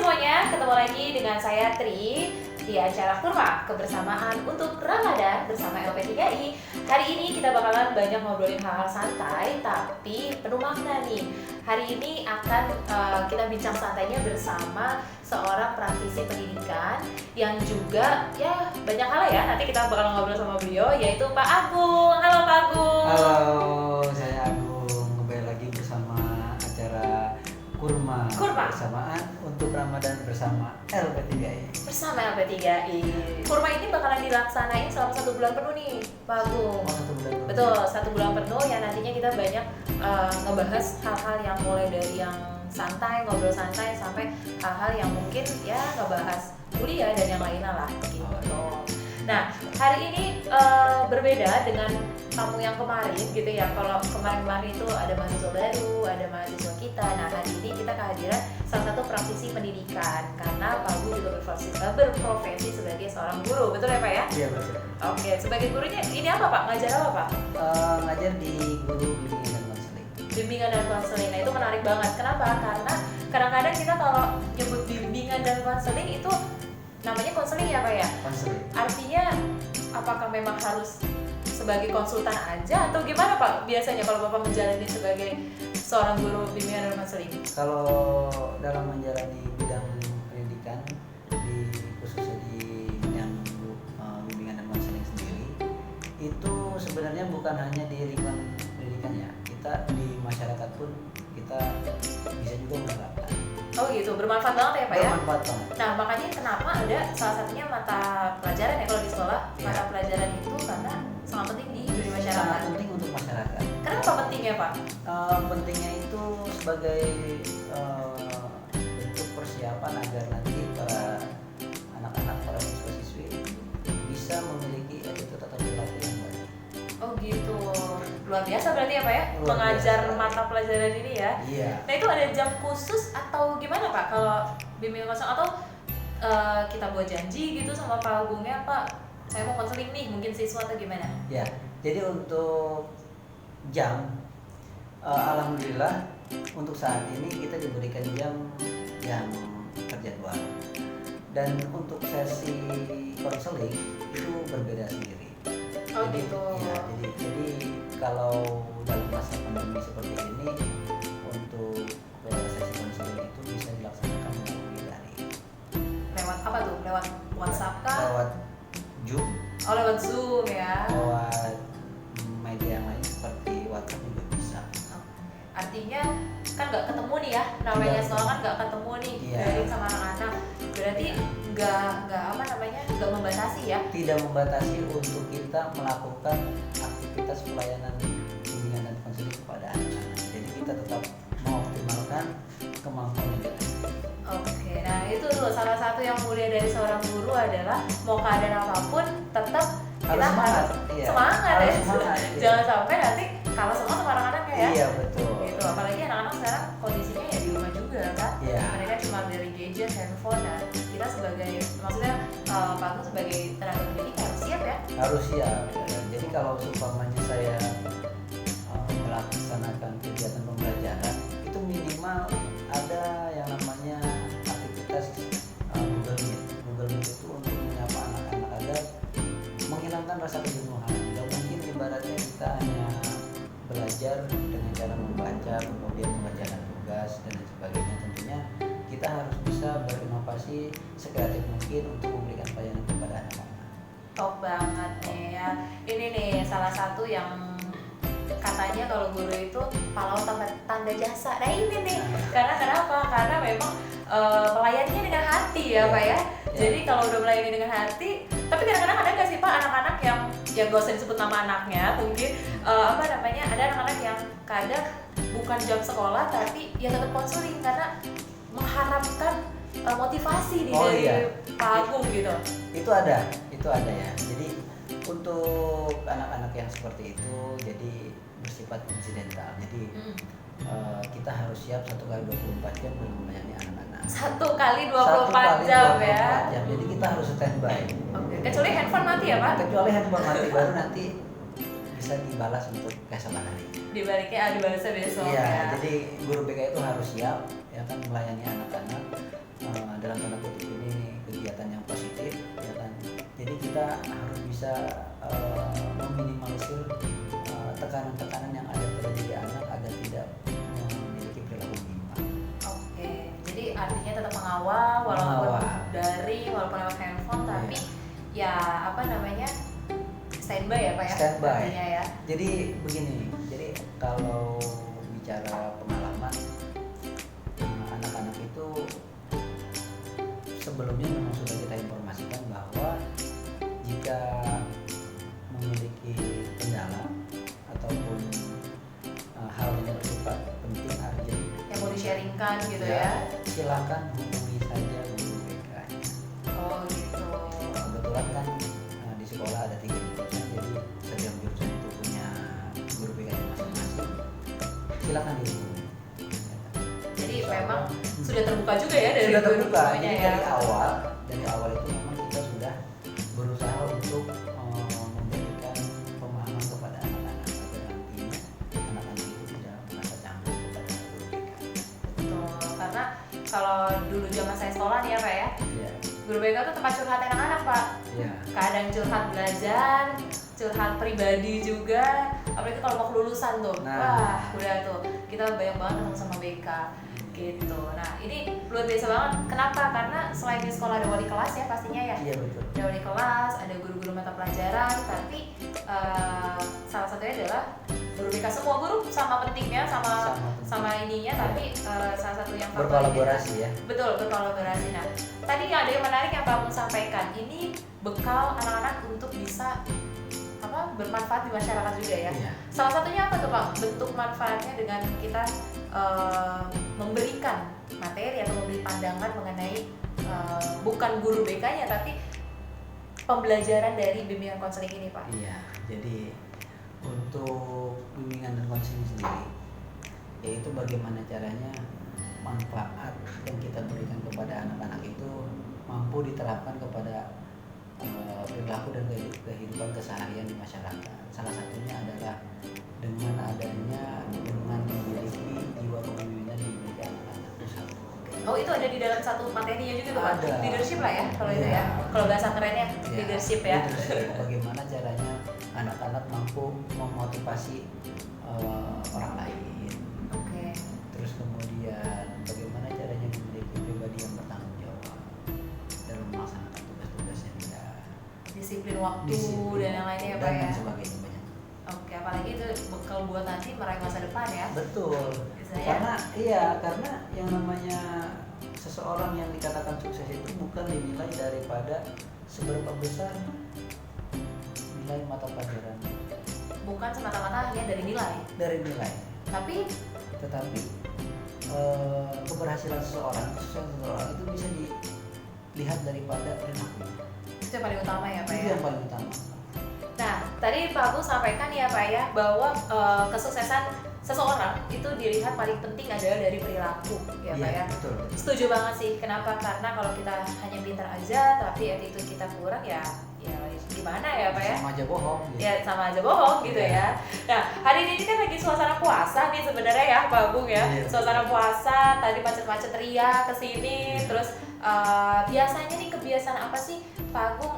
semuanya, ketemu lagi dengan saya Tri di acara Kurma Kebersamaan untuk Ramadan bersama LP3I. Hari ini kita bakalan banyak ngobrolin hal-hal santai tapi penuh makna nih. Hari ini akan kita bincang santainya bersama seorang praktisi pendidikan yang juga ya banyak hal ya. Nanti kita bakal ngobrol sama beliau, yaitu Pak Agung. Halo Pak Agung. Halo, saya Agung. Kembali lagi bersama acara Kurma Kebersamaan untuk Ramadan bersama LP3I. Bersama LP3I. Kurma ini bakalan dilaksanain selama 1 bulan penuh nih, Pak Agung. Oh, 1 bulan penuh. Betul, 1 bulan penuh yang nantinya kita banyak ngebahas hal-hal yang mulai dari yang santai, ngobrol santai, sampai hal-hal yang mungkin ya ngebahas kuliah dan yang lainnya lah gitu. Nah, hari ini berbeda dengan tamu yang kemarin gitu ya. Kalau kemarin-kemarin itu ada mahasiswa baru, ada mahasiswa kita. Nah, hari ini kita kehadiran salah satu praktisi pendidikan karena Pak Agung juga berprofesi sebagai seorang guru. Betul ya Pak ya? Iya, betul. Oke, sebagai gurunya ini apa Pak? Ngajar apa Pak? Ngajar di guru bimbingan dan konseling. Bimbingan dan konseling. Nah, itu menarik banget. Kenapa? Karena kadang-kadang kita kalau nyebut bimbingan dan konseling itu namanya konseling ya Pak ya? Konseling. Artinya apakah memang harus sebagai konsultan aja atau gimana Pak biasanya kalau Bapak menjalani sebagai seorang guru bimbingan dan konseling? Kalau dalam menjalani bidang pendidikan khususnya di yang bimbingan dan konseling sendiri, itu sebenarnya bukan hanya di lingkungan pendidikan ya. Kita di masyarakat pun kita bisa juga menerapkan. Oh gitu, bermanfaat banget ya Pak ya? Bermanfaat banget. Nah makanya kenapa ada salah satunya mata pelajaran ya kalau di sekolah, Ya. mata pelajaran itu karena sangat penting di masyarakat. Sangat penting untuk masyarakat. Kenapa pentingnya Pak? Pentingnya itu sebagai bentuk persiapan agar nanti para anak-anak, para siswa-siswi bisa memiliki attitude atau perilaku yang baik. Oh gitu, luar biasa berarti ya Pak ya? Luar Mengajar biasa. mata pelajaran ini ya? Iya. Nah itu ada jam khusus atau gimana Pak kalau bimbingan konseling atau kita buat janji gitu sama Pak Agungnya, Pak saya mau konseling nih, mungkin siswa atau gimana? Ya. Jadi untuk jam, alhamdulillah untuk saat ini kita diberikan jam yang terjadwal. Dan untuk sesi konseling itu berbeda sendiri. Oh gitu. Ya, jadi kalau dalam masa pandemi seperti ini untuk sesi konseling itu bisa dilaksanakan melalui daring. Lewat apa tuh? Lewat WhatsApp kah? Lewat Zoom, Oh lewat Zoom ya. lewat media yang lain seperti WhatsApp juga bisa. Artinya kan nggak ketemu nih ya, namanya Tidak. sekolah kan nggak ketemu nih Iya. daring sama anak-anak. Berarti nggak membatasi ya? Tidak membatasi untuk kita melakukan aktivitas pelayanan bimbingan dan konseling kepada anak-anak. Jadi kita tetap mengoptimalkan kemampuan yang kita. Oke, nah itu tuh salah satu yang mulia dari seorang guru adalah mau keadaan apapun tetap kita harus Iya. semangat Harus ya. semangat, iya. Jangan sampai nanti kalah semua sama anak-anaknya ya. Iya, betul. Gitu, apalagi anak-anak sekarang kondisinya ya di rumah juga kan. Iya. Mereka cuma dari gadget, handphone. Nah, kita sebagai maksudnya Pak Agung sebagai tenaga pendidik harus siap ya. Harus siap. Jadi kalau seumpamanya saya melaksanakan kegiatan pembelajaran itu minimal ada yang namanya aktivitas Google Meet. Google Meet itu untuk menyapa anak-anak agar menghilangkan rasa kejenuhan. Gak mungkin ibaratnya kita hanya belajar dengan cara membaca, kemudian mengerjakan tugas dan lain sebagainya. Tentunya kita harus bisa berinovasi sekreatif mungkin untuk memberikan pelayanan kepada anak-anak. Top banget nih ya. Ini nih salah satu yang katanya kalau guru itu pahlawan tanda jasa. Nah ini nih, karena kenapa? Karena memang melayaninya dengan hati ya Pak ya. Jadi kalau udah melayani dengan hati, tapi kadang-kadang ada nggak sih Pak anak-anak yang gak usah disebut nama anaknya, mungkin ada anak-anak yang kadang bukan jam sekolah tapi ya tetap konseling karena mengharapkan motivasi dari Pak Agung gitu. Itu ada ya. Jadi untuk anak-anak yang seperti itu jadi bersifat insidental. Jadi kita harus siap 1 kali 24 jam untuk melayani anak-anak. 1 kali 24 jam ya. Jadi kita harus standby. Oke. Kecuali handphone mati ya Pak? Kecuali handphone mati baru nanti bisa dibalas untuk keesokan hari. Dibalasnya besok Iya, ya. jadi guru BK itu harus siap ya kan melayani anak-anak juga harus bisa meminimalisir tekanan-tekanan yang ada pada diri anak agar tidak memiliki perilaku menyimpang. Oke, jadi artinya tetap mengawal walaupun Mengawal. walaupun lewat handphone, tapi ya apa namanya, standby ya Pak ya? Standby. Artinya ya. Jadi begini, jadi kalau bicara pengalaman, anak-anak itu sebelumnya memang sudah kita informasikan bahwa jika memiliki kendala ataupun hal yang bersifat penting urgent Yang mau di-sharingkan gitu ya. silakan hubungi saja guru BK. Oh gitu. Kebetulan kan di sekolah ada 3 jurusan, jadi setiap jurusan itu punya guru BK masing-masing. Silakan dihubungi. Jadi memang sudah terbuka juga ya dari Sudah terbuka. guru-gurunya Jadi ya. dari awal itu memang kita sudah berusaha untuk memberikan pemahaman kepada anak-anak agar nantinya anak-anak itu tidak merasa canggung kepada guru BK. Betul, karena kalau dulu zaman saya sekolah nih ya Pak ya, Iya. guru BK itu tempat curhat anak-anak Pak. Iya. Kadang curhat belajar, curhat pribadi juga, apalagi kalau mau kelulusan tuh. Nah. Wah, udah tuh kita banyak banget ketemu sama BK gitu. Nah, ini luar biasa banget. Kenapa? Karena selain di sekolah ada wali kelas ya pastinya ya. Iya betul. Ada wali kelas, ada guru-guru mata pelajaran, tapi salah satunya adalah guru BK. Semua guru sama pentingnya, sama ininya, tapi salah satu yang favorit Berkolaborasi ya. betul, berkolaborasi. Nah, tadi ada yang menarik yang Pak Pung sampaikan. Ini bekal anak-anak untuk bisa bermanfaat di masyarakat juga ya. Iya. Salah satunya apa tuh Pak? Bentuk manfaatnya dengan kita memberikan materi atau memberi pandangan mengenai bukan guru BK-nya tapi pembelajaran dari bimbingan konseling ini Pak. Iya. Jadi untuk bimbingan dan konseling sendiri, yaitu bagaimana caranya manfaat yang kita berikan kepada anak-anak itu mampu diterapkan kepada perilaku dan kehidupan keseharian di masyarakat. Salah satunya adalah dengan memiliki jiwa kepemimpinan yang dimiliki anak-anak itu satu. Oh, itu ada di dalam satu materinya juga tuh Pak. Ada. Leadership lah ya kalau itu Iya. ya. Kalau bahasa kerennya leadership ya. Leadership. Bagaimana caranya anak-anak mampu memotivasi orang lain. Oke. Terus kemudian bagaimana caranya memiliki pribadi yang bertanggung jawab dalam melaksanakan tugas-tugasnya dia. Disiplin waktu Disiplin dan yang lainnya ya Pak dan ya. lain sebagainya banyak. Oke, apalagi itu bekal buat nanti meraih masa depan ya. Betul. Biasanya. Karena yang namanya seseorang yang dikatakan sukses itu bukan dinilai daripada seberapa besar nilai mata pelajaran, Bukan semata-mata hanya dari nilai, tetapi keberhasilan seseorang itu bisa dilihat daripada perilaku. itu yang paling utama ya Pak Itu ya. yang paling utama. Nah, tadi Pak Abu sampaikan ya Pak ya bahwa kesuksesan seseorang itu dilihat paling penting adalah dari perilaku ya Pak ya. Betul. Setuju banget sih. Kenapa? Karena kalau kita hanya pintar aja tapi attitude kita kurang ya gimana ya Pak ya? Sama aja bohong. Gitu. Ya sama aja bohong gitu ya. Nah, hari ini kan lagi suasana puasa nih sebenarnya ya Pak Agung ya. Iya. Suasana puasa, tadi macet-macet ria ke sini, terus biasanya nih kebiasaan apa sih Pak Agung?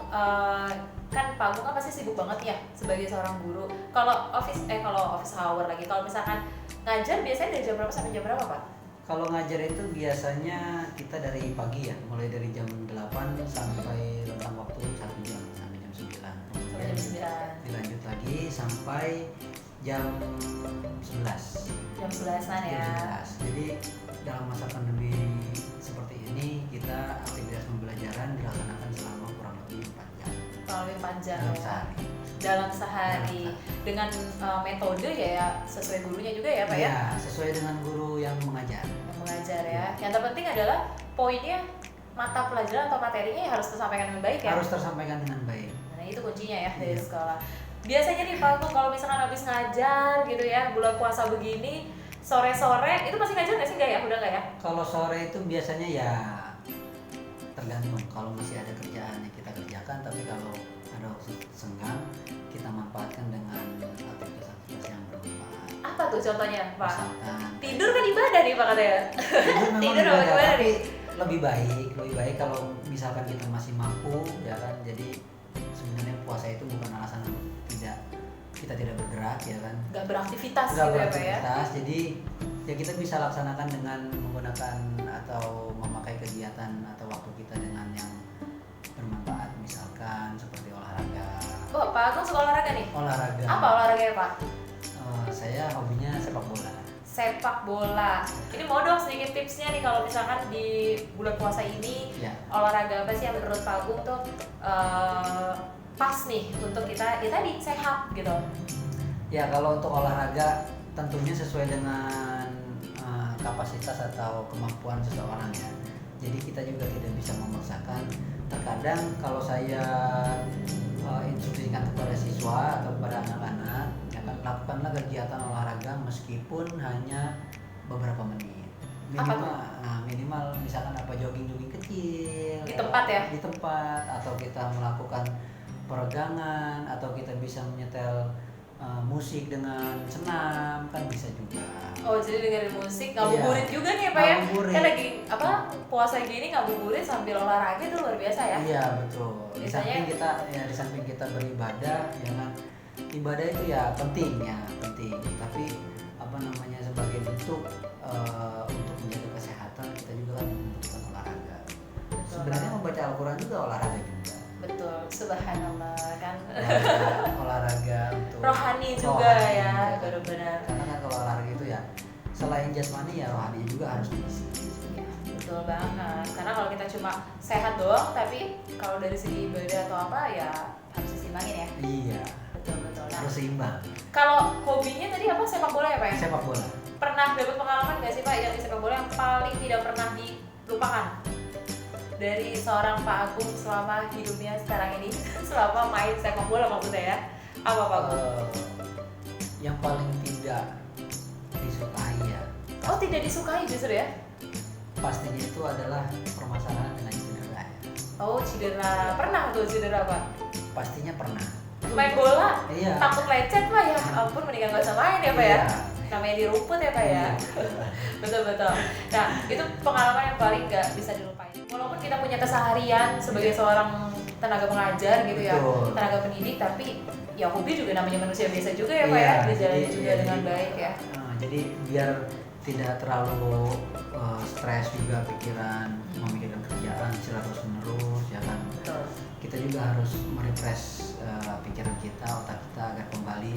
Kan Pak Agung kan pasti sibuk banget ya sebagai seorang guru. Kalau office hour lagi, kalau misalkan ngajar biasanya dari jam berapa sampai jam berapa Pak? Kalau ngajar itu biasanya kita dari pagi ya, mulai dari jam 8 sampai rentang waktu 1 jam sampai jam 9. Sampai jam 9. Dilanjut lagi sampai jam 11. Jam 11-an ya. Jam 11. Jadi dalam masa pandemi seperti ini kita aktivitas pembelajaran dilaksanakan selama kurang lebih 4 jam. Kurang lebih panjang Dalam ya. sehari. Dalam sehari. Dengan metode ya sesuai gurunya juga ya Pak ya. Iya, sesuai dengan guru yang mengajar. Yang mengajar ya. Yang terpenting adalah poinnya mata pelajaran atau materinya harus tersampaikan dengan baik ya. Harus tersampaikan dengan baik. Nah itu kuncinya ya dari Iya. sekolah. Biasanya nih Pak Agung kalau misalkan habis ngajar gitu ya bulan puasa begini sore-sore itu masih ngajar nggak sih? Nggak ya? Udah nggak ya? Kalau sore itu biasanya ya tergantung. Kalau masih ada kerjaan yang kita kerjakan, tapi kalau ada waktu senggang kita manfaatkan dengan aktivitas-aktivitas yang bermanfaat. Apa tuh contohnya Pak? Misalkan Tidur kan ibadah nih Pak katanya. memang Tidur apa ibadah, gimana tapi nih? lebih baik kalau misalkan kita masih mampu ya kan, jadi sebenarnya puasa itu bukan alasan kita tidak bergerak ya kan, nggak beraktivitas nggak gitu ya Pak ya. beraktivitas. Jadi ya kita bisa laksanakan dengan menggunakan atau memakai kegiatan atau waktu kita dengan yang bermanfaat, misalkan seperti olahraga. Oh, Pak Agung suka olahraga nih? Olahraga. Apa olahraganya Pak? Saya hobinya sepak bola. Sepak bola. Ini mau dong sedikit tipsnya nih kalau misalkan di bulan puasa ini Ya. olahraga apa sih yang menurut Pak Agung tuh pas nih untuk kita ya tadi sehat gitu. Ya kalau untuk olahraga tentunya sesuai dengan kapasitas atau kemampuan seseorang ya. Jadi kita juga tidak bisa memaksakan. Terkadang kalau saya instruksikan kepada siswa atau kepada anak-anak, ya kan, lakukanlah kegiatan olahraga meskipun hanya beberapa menit. Minimal misalkan jogging kecil Di tempat ya? Di tempat, atau kita melakukan peregangan, atau kita bisa menyetel musik dengan senam, kan bisa juga. Oh, jadi dengerin musik, ngabuburit juga nih Pak ya? Kan lagi puasa gini ngabuburit sambil olahraga itu luar biasa ya? Iya betul. Di samping kita beribadah, ya kan, ibadah itu ya penting. Tapi sebagai bentuk untuk menjaga kesehatan, kita juga kan membutuhkan olahraga. Sebenarnya membaca Al-Quran juga olahraga juga. Betul, subhanallah kan. Olahraga untuk rohani juga ya, benar-benar. Karena kan kalau olahraga itu ya selain jasmani ya rohani juga harus diisi. Ya, betul banget. Karena kalau kita cuma sehat doang, tapi kalau dari segi ibadah atau apa ya harus diseimbangin ya. Iya. Betul. Nah, harus seimbang. Kalau hobinya tadi apa, sepak bola ya Pak ya? Sepak bola. Pernah dapat pengalaman nggak sih Pak yang di sepak bola yang paling tidak pernah dilupakan dari seorang Pak Agung selama hidupnya sekarang ini, selama main sepak bola maksudnya ya? Apa Pak Agung? Yang paling tidak disukai ya. Oh, tidak disukai justru ya? Pastinya itu adalah permasalahan dengan cedera ya. Oh, cedera. Pernah tuh cedera Pak? Pastinya pernah. Main bola? Iya. Takut lecet Pak ya? Ampun, mendingan gak usah main ya Pak ya? Iya. Namanya di rumput ya Pak ya? Betul. Nah, itu pengalaman yang paling gak bisa dilupain. Walaupun kita punya keseharian sebagai seorang tenaga pengajar gitu ya, Betul. tenaga pendidik, tapi ya hobi juga namanya manusia biasa juga ya Pak ya? Dijalani juga dengan baik ya. Jadi biar tidak terlalu stres juga pikiran, memikirkan kerjaan secara terus menerus ya kan. Betul. Kita juga harus merefresh pikiran kita, otak kita agar kembali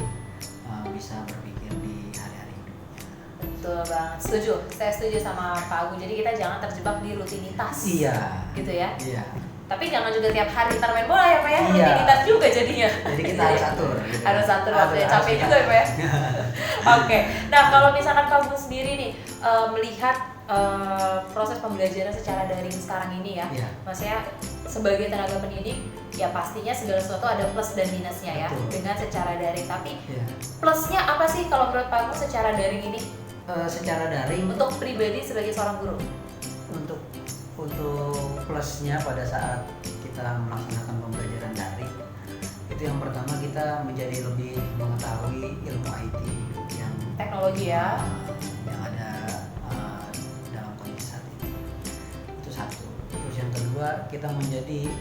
bisa berpikir di hari-hari hidupnya. Betul banget, setuju. Saya setuju sama Pak Agung. Jadi kita jangan terjebak di rutinitas. Iya. Gitu ya. Iya. Tapi jangan juga tiap hari ntar main bola ya Pak ya. Iya. Rutinitas juga jadinya. Jadi kita harus atur. Gitu. Harus atur waktunya, capek juga ya Pak ya. Oke. Nah, kalau misalkan Pak Agung sendiri nih melihat proses pembelajaran secara daring sekarang ini ya, Iya. maksudnya sebagai tenaga pendidik ya pastinya segala sesuatu ada plus dan minusnya ya. Betul. Dengan secara daring. Tapi Iya. plusnya apa sih kalau menurut Pak Agung secara daring ini Secara daring untuk pribadi sebagai seorang guru? untuk plusnya pada saat kita melaksanakan pembelajaran daring, itu yang pertama kita menjadi lebih mengetahui ilmu IT yang Teknologi ya. yang ada dalam kondisi saat ini. Itu satu. Terus yang kedua, kita memiliki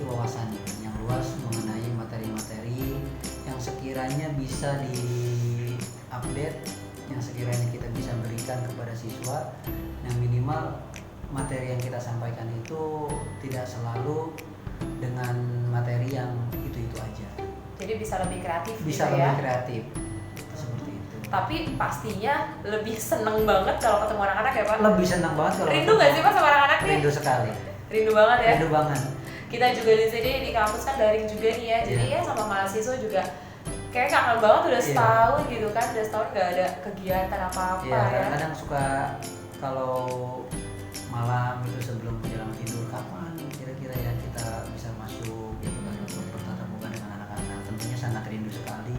wawasan yang luas mengenai materi-materi yang sekiranya bisa diupdate, yang sekiranya kita bisa berikan kepada siswa, yang minimal materi yang kita sampaikan itu tidak selalu dengan materi yang itu aja. Jadi bisa lebih kreatif Bisa gitu lebih ya. kreatif. Seperti itu. Tapi pastinya lebih seneng banget kalau ketemu anak-anak ya Pak. Lebih senang banget kalau Rindu nggak sih Pak sama anak-anak nih? Rindu sekali. Rindu banget ya. Rindu banget. Kita juga di sini di kampus kan daring juga nih ya. Jadi ya sama mahasiswa juga kayak kangen banget udah setahun gitu kan. Udah setahun nggak ada kegiatan apa-apa Iya, ya. kadang-kadang suka kalau malam itu sebelum menjelang tidur, kapan kira-kira ya kita bisa masuk gitu kan untuk bertatap muka dengan anak-anak. Tentunya sangat rindu sekali,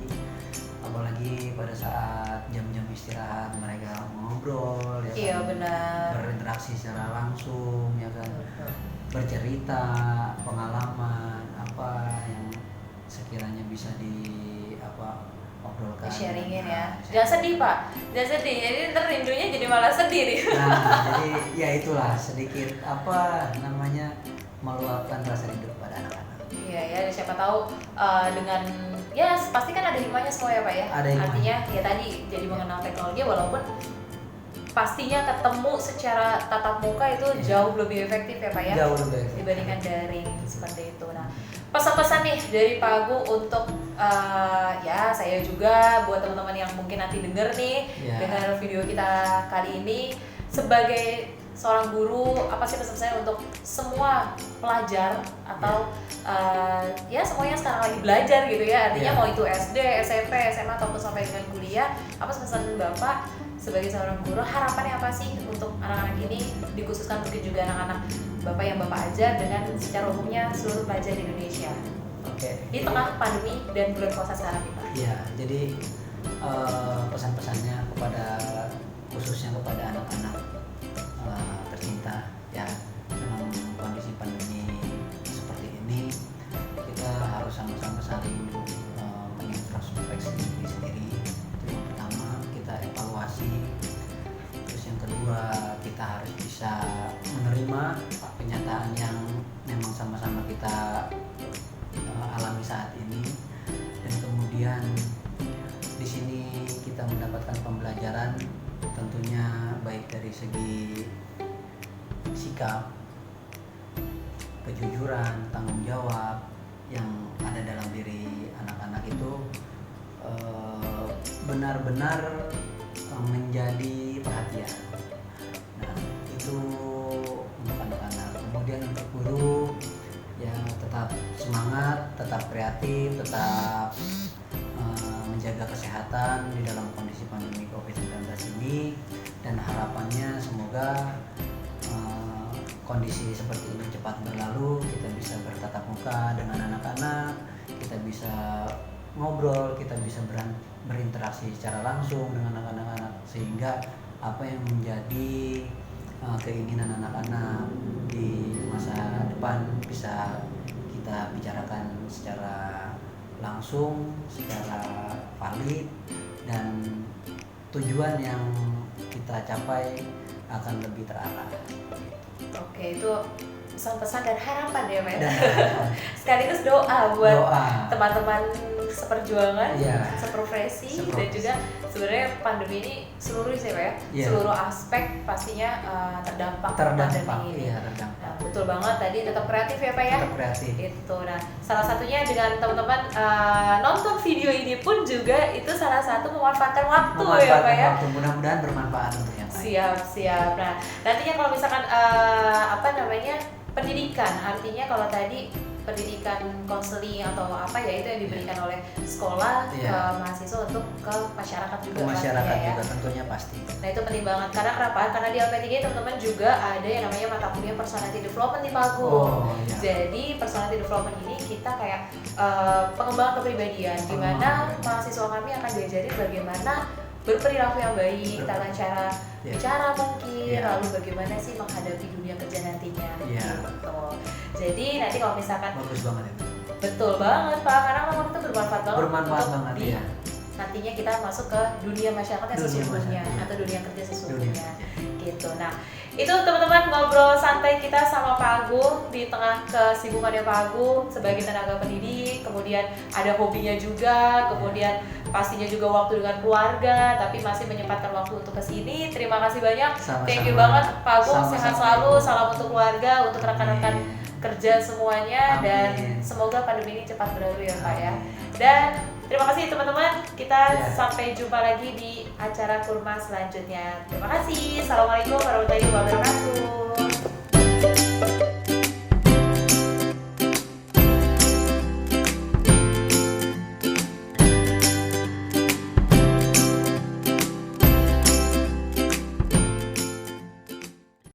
apalagi pada saat jam-jam istirahat mereka ngobrol ya Iya kan? benar. Berinteraksi secara langsung ya kan, bercerita pengalaman apa yang sekiranya bisa obrolkan, Sharingin ya. Nah, Jangan sedih Pak. Jangan sedih. Jadi ntar rindunya jadi malah sedih nih. Nah, jadi ya itulah sedikit meluapkan rasa rindu pada anak-anak. Iya ya, dan siapa tahu dengan ya pasti kan ada hikmahnya semua ya Pak ya. Ada hikmahnya. Artinya ya tadi jadi mengenal teknologi walaupun pastinya ketemu secara tatap muka itu jauh lebih efektif ya Pak ya. Jauh lebih efektif dibandingkan daring seperti itu. Nah, pesan-pesan nih dari Pak Agung untuk ya saya juga buat teman-teman yang mungkin nanti denger nih dengar video kita kali ini sebagai seorang guru, apa sih pesan-pesannya untuk semua pelajar atau ya semuanya sekarang lagi belajar gitu ya, artinya mau itu SD, SMP, SMA ataupun sampai dengan kuliah, apa pesan Bapak sebagai seorang guru, harapannya apa sih untuk anak-anak ini, dikhususkan mungkin juga anak-anak Bapak yang Bapak ajar dengan secara umumnya seluruh pelajar di Indonesia di tengah pandemi dan bulan puasa sekarang nih Pak? Iya, jadi pesan-pesannya kepada khususnya kepada anak-anak tercinta ya, dalam kondisi pandemi seperti ini kita harus sama-sama saling mengintrospeksi diri sendiri. Itu yang pertama, kita evaluasi. Terus yang kedua, kita harus bisa menerima kenyataan yang memang sama-sama kita alami saat ini, dan kemudian di sini kita mendapatkan pembelajaran tentunya baik dari segi sikap, kejujuran, tanggung jawab yang ada dalam diri anak-anak itu benar-benar menjadi perhatian. Nah, itu untuk anak-anak. Kemudian untuk guru ya tetap semangat, tetap kreatif, tetap menjaga kesehatan di dalam kondisi pandemi COVID-19 ini, dan harapannya semoga kondisi seperti ini cepat berlalu, kita bisa bertatap muka dengan anak-anak, kita bisa ngobrol, kita bisa berinteraksi secara langsung dengan anak-anak, sehingga apa yang menjadi keinginan anak-anak di masa depan bisa kita bicarakan secara langsung, secara valid, dan tujuan yang kita capai akan lebih terarah. Oke, itu pesan-pesan dan harapan ya Pak. Sekaligus doa buat teman-teman seperjuangan, seprofesi, dan juga sebenarnya pandemi ini seluruh sih Pak ya, seluruh aspek pastinya terdampak pandemi ini. Nah, betul banget tadi, tetap kreatif ya Pak ya. Tetap kreatif. Itu. Nah, salah satunya dengan teman-teman nonton video ini pun juga itu salah satu memanfaatkan waktu ya Pak ya. Mudah-mudahan bermanfaat untuk yang lain. Siap. Nah, nantinya kalau misalkan pendidikan, artinya kalau tadi pendidikan konseling atau apa ya, itu yang diberikan oleh sekolah ke mahasiswa untuk ke masyarakat juga. Ke masyarakat juga ya. Tentunya pasti. Nah, itu penting banget. Karena kenapa? Karena di LP3 teman-teman juga ada yang namanya mata kuliah personality development di Pak Agung. Jadi personality development ini kita kayak pengembangan kepribadian, di mana mahasiswa kami akan diajarin bagaimana berperilaku yang baik, tata cara bicara mungkin, lalu bagaimana sih menghadapi dunia kerja nantinya. Betul. Jadi nanti kalau misalkan bagus banget itu. Betul banget Pak, karena memang itu bermanfaat banget. Bermanfaat banget ya. Nantinya kita masuk ke dunia masyarakat yang sesungguhnya atau dunia kerja sesungguhnya. Gitu. Nah, itu teman-teman ngobrol santai kita sama Pak Agung di tengah kesibukannya Pak Agung sebagai tenaga pendidik, kemudian ada hobinya juga, kemudian pastinya juga waktu dengan keluarga, tapi masih menyempatkan waktu untuk kesini. Terima kasih banyak. Sama-sama. Thank you banget Pak Agung, sehat selalu, Ibu. salam untuk keluarga, untuk rekan-rekan kerja semuanya. Amin. Dan semoga pandemi ini cepat berlalu ya Pak ya. Dan terima kasih teman-teman, kita sampai jumpa lagi di acara Kurma selanjutnya. Terima kasih. Assalamualaikum warahmatullahi wabarakatuh.